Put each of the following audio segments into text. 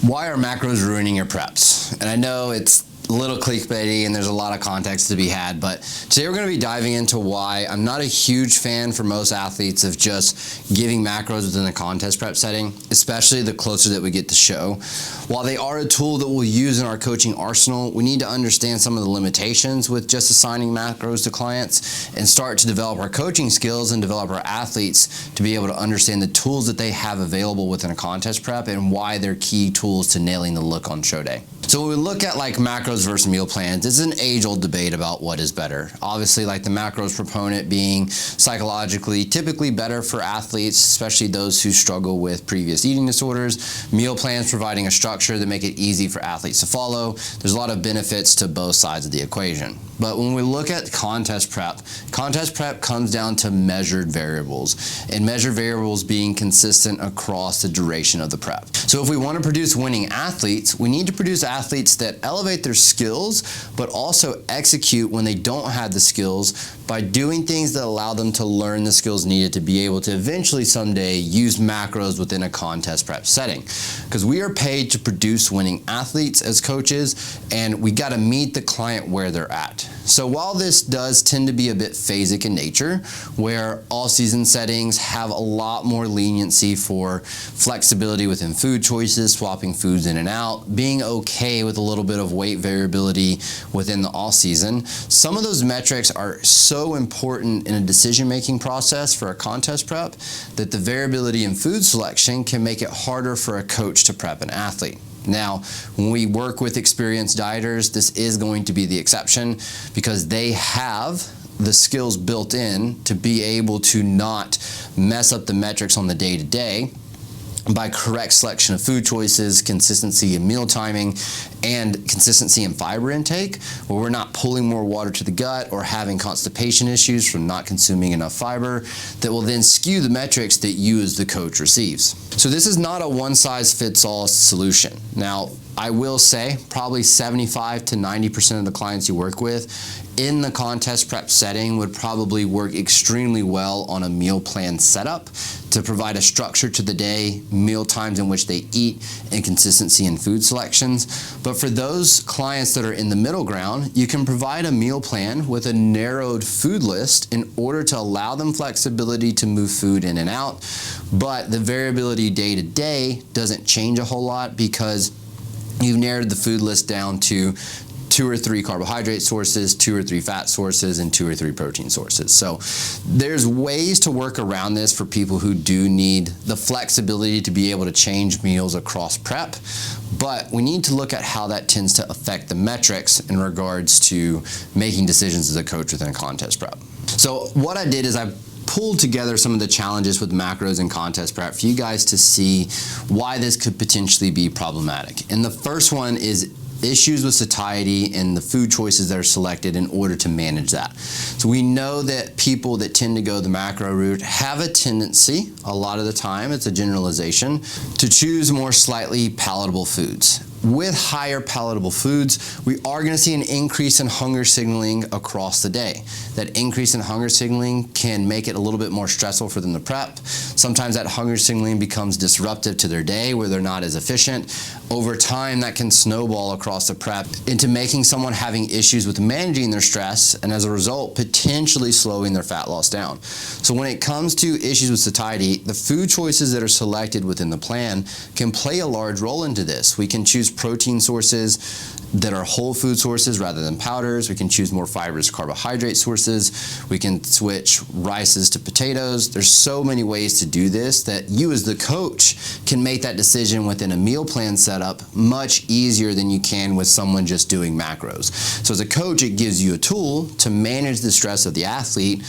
Why are macros ruining your preps? And I know it's a little clickbaity and there's a lot of context to be had, but today we're going to be diving into why I'm not a huge fan for most athletes of just giving macros within a contest prep setting, especially the closer that we get to show. While they are a tool that we'll use in our coaching arsenal, we need to understand some of the limitations with just assigning macros to clients and start to develop our coaching skills and develop our athletes to be able to understand the tools that they have available within a contest prep and why they're key tools to nailing the look on show day. So when we look at like macros versus meal plans, it's an age-old debate about what is better. Obviously, like the macros proponent being psychologically typically better for athletes, especially those who struggle with previous eating disorders. Meal plans providing a structure that make it easy for athletes to follow. There's a lot of benefits to both sides of the equation. But when we look at contest prep comes down to measured variables, and measured variables being consistent across the duration of the prep. So if we want to produce winning athletes, we need to produce athletes that elevate their skills, but also execute when they don't have the skills by doing things that allow them to learn the skills needed to be able to eventually someday use macros within a contest prep setting. Because we are paid to produce winning athletes as coaches, and we got to meet the client where they're at. So while this does tend to be a bit phasic in nature, where all season settings have a lot more leniency for flexibility within food choices, swapping foods in and out, being okay with a little bit of weight variability within the off season, some of those metrics are so important in a decision-making process for a contest prep that the variability in food selection can make it harder for a coach to prep an athlete. Now, when we work with experienced dieters, this is going to be the exception because they have the skills built in to be able to not mess up the metrics on the day-to-day by correct selection of food choices, consistency in meal timing, and consistency in fiber intake, where we're not pulling more water to the gut or having constipation issues from not consuming enough fiber that will then skew the metrics that you as the coach receives. So this is not a one-size-fits-all solution. Now, I will say probably 75 to 90% of the clients you work with in the contest prep setting would probably work extremely well on a meal plan setup to provide a structure to the day, meal times in which they eat, and consistency in food selections. But for those clients that are in the middle ground, you can provide a meal plan with a narrowed food list in order to allow them flexibility to move food in and out. But the variability day to day doesn't change a whole lot because you've narrowed the food list down to 2 or 3 carbohydrate sources, 2 or 3 fat sources, and 2 or 3 protein sources. So there's ways to work around this for people who do need the flexibility to be able to change meals across prep, but we need to look at how that tends to affect the metrics in regards to making decisions as a coach within a contest prep. So what I did is I pulled together some of the challenges with macros and contest prep for you guys to see why this could potentially be problematic. And the first one is issues with satiety and the food choices that are selected in order to manage that. So we know that people that tend to go the macro route have a tendency, a lot of the time, it's a generalization, to choose more slightly palatable foods. With higher palatable foods, we are going to see an increase in hunger signaling across the day. That increase in hunger signaling can make it a little bit more stressful for them to prep. Sometimes that hunger signaling becomes disruptive to their day where they're not as efficient. Over time, that can snowball across the prep into making someone having issues with managing their stress and as a result, potentially slowing their fat loss down. So when it comes to issues with satiety, the food choices that are selected within the plan can play a large role into this. We can choose protein sources that are whole food sources rather than powders. We can choose more fibrous carbohydrate sources. We can switch rices to potatoes. There's so many ways to do this that you as the coach can make that decision within a meal plan setup much easier than you can with someone just doing macros. So as a coach, it gives you a tool to manage the stress of the athlete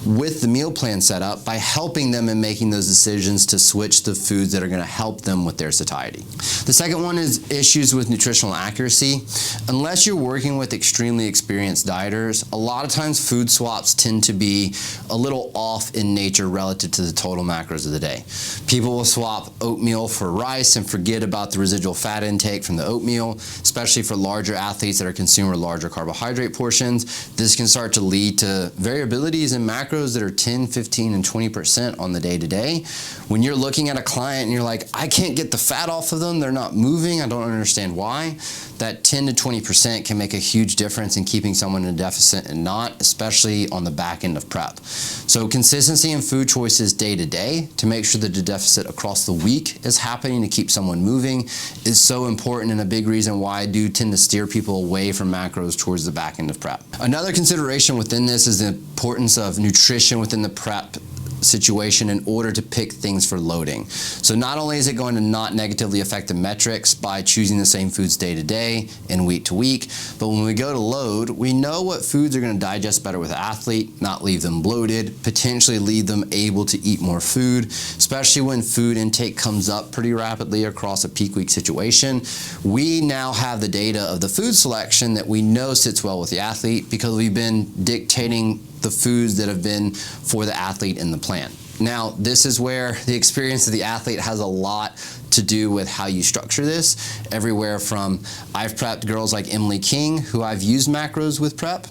with the meal plan setup by helping them in making those decisions to switch the foods that are going to help them with their satiety. The second one is issues with nutritional accuracy. Unless you're working with extremely experienced dieters, a lot of times food swaps tend to be a little off in nature relative to the total macros of the day. People will swap oatmeal for rice and forget about the residual fat intake from the oatmeal, especially for larger athletes that are consuming larger carbohydrate portions. This can start to lead to variabilities in macros macros that are 10, 15, and 20% on the day-to-day. When you're looking at a client and you're like, I can't get the fat off of them, they're not moving, I don't understand why, that 10 to 20% can make a huge difference in keeping someone in a deficit and not, especially on the back end of prep. So consistency in food choices day-to-day to make sure that the deficit across the week is happening to keep someone moving is so important, and a big reason why I do tend to steer people away from macros towards the back end of prep. Another consideration within this is the importance of nutrition within the prep situation in order to pick things for loading. So not only is it going to not negatively affect the metrics by choosing the same foods day to day and week to week, but when we go to load, we know what foods are going to digest better with an athlete, not leave them bloated, potentially leave them able to eat more food, especially when food intake comes up pretty rapidly across a peak week situation. We now have the data of the food selection that we know sits well with the athlete because we've been dictating the foods that have been for the athlete in the plan. Now, this is where the experience of the athlete has a lot to do with how you structure this. Everywhere from, I've prepped girls like Emily King, who I've used macros with prep,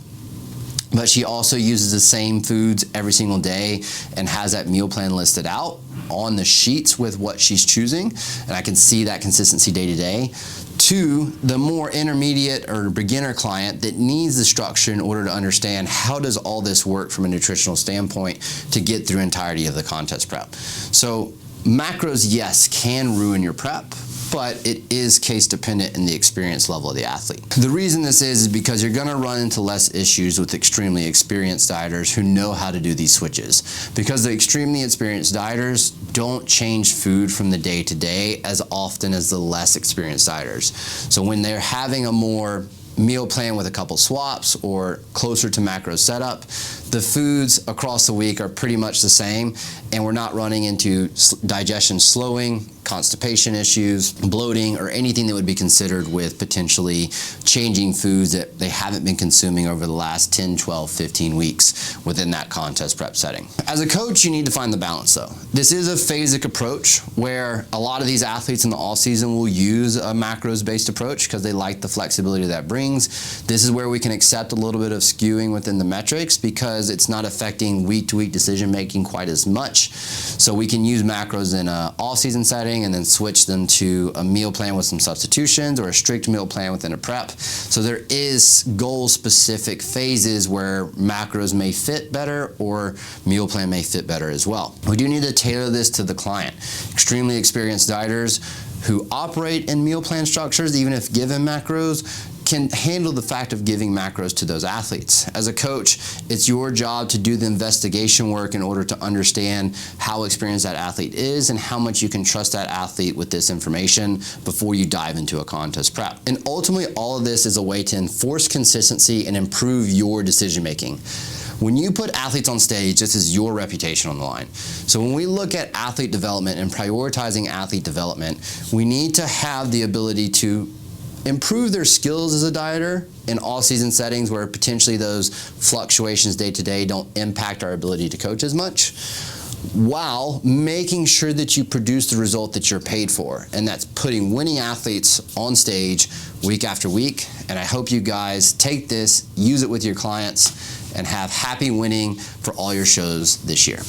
but she also uses the same foods every single day and has that meal plan listed out on the sheets with what she's choosing, and I can see that consistency day to day. To the more intermediate or beginner client that needs the structure in order to understand how does all this work from a nutritional standpoint to get through entirety of the contest prep. So macros, yes, can ruin your prep, but it is case dependent in the experience level of the athlete. The reason this is because you're gonna run into less issues with extremely experienced dieters who know how to do these switches, because the extremely experienced dieters don't change food from the day to day as often as the less experienced dieters. So when they're having a more meal plan with a couple swaps or closer to macro setup, the foods across the week are pretty much the same, and we're not running into digestion slowing, constipation issues, bloating, or anything that would be considered with potentially changing foods that they haven't been consuming over the last 10, 12, 15 weeks within that contest prep setting. As a coach, you need to find the balance though. This is a phasic approach where a lot of these athletes in the off season will use a macros based approach because they like the flexibility that brings. This is where we can accept a little bit of skewing within the metrics because it's not affecting week to week decision making quite as much. So we can use macros in an off season setting and then switch them to a meal plan with some substitutions or a strict meal plan within a prep. So there is goal specific phases where macros may fit better or meal plan may fit better as well. We do need to tailor this to the client. Extremely experienced dieters who operate in meal plan structures, even if given macros, can handle the fact of giving macros to those athletes. As a coach, it's your job to do the investigation work in order to understand how experienced that athlete is and how much you can trust that athlete with this information before you dive into a contest prep. And ultimately, all of this is a way to enforce consistency and improve your decision making. When you put athletes on stage, this is your reputation on the line. So when we look at athlete development and prioritizing athlete development, we need to have the ability to improve their skills as a dieter in all-season settings where potentially those fluctuations day to day don't impact our ability to coach as much, while making sure that you produce the result that you're paid for, and that's putting winning athletes on stage week after week. And I hope you guys take this, use it with your clients, and have happy winning for all your shows this year.